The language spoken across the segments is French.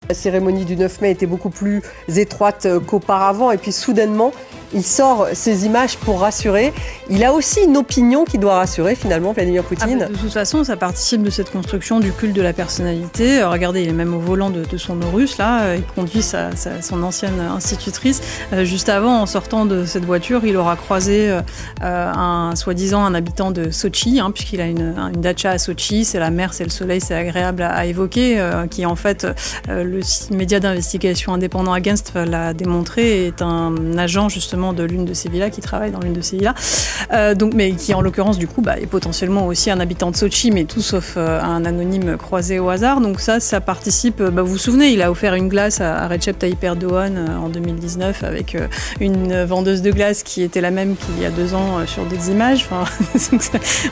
La cérémonie du 9 mai était beaucoup plus étroite qu'auparavant et puis soudainement, il sort ces images pour rassurer. Il a aussi une opinion qui doit rassurer finalement Vladimir Poutine. De toute façon, ça participe de cette construction du culte de la personnalité. Regardez, il est même au volant de son Urus, là. Il conduit son ancienne institutrice. Juste avant, en sortant de cette voiture, il aura croisé soi-disant un habitant de Sochi, puisqu'il a une dacha à Sochi. C'est la mer, c'est le soleil, c'est agréable à évoquer, qui en fait, le média d'investigation indépendant Against l'a démontré, est un agent justement de l'une de ces villas, qui travaille dans l'une de ces villas, mais qui en l'occurrence du coup est potentiellement aussi un habitant de Sochi, mais tout sauf un anonyme croisé au hasard. Donc ça participe. Vous vous souvenez, il a offert une glace à Recep Tayyip Erdogan en 2019 avec une vendeuse de glace qui était la même qu'il y a 2 ans sur d'autres images.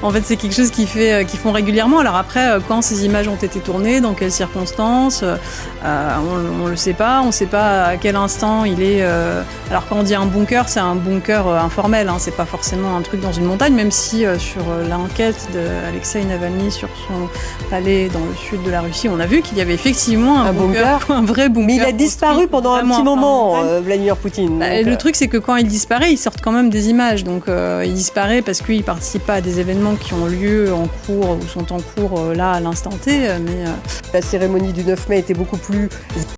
En fait, c'est quelque chose qu'ils font régulièrement. Alors après, quand ces images ont été tournées, dans quelles circonstances, on le sait pas. On ne sait pas à quel instant il est. Alors quand on dit un bunker, c'est un bunker informel, c'est pas forcément un truc dans une montagne, même si sur l'enquête d'Alexei Navalny sur son palais dans le sud de la Russie, on a vu qu'il y avait effectivement un bunker, un vrai bunker. Mais il a disparu pendant un petit moment, Vladimir Poutine. Le truc, c'est que quand il disparaît, il sort quand même des images. Donc il disparaît parce qu'il ne participe pas à des événements qui ont lieu en cours ou sont en cours là à l'instant T. Mais la cérémonie du 9 mai était beaucoup plus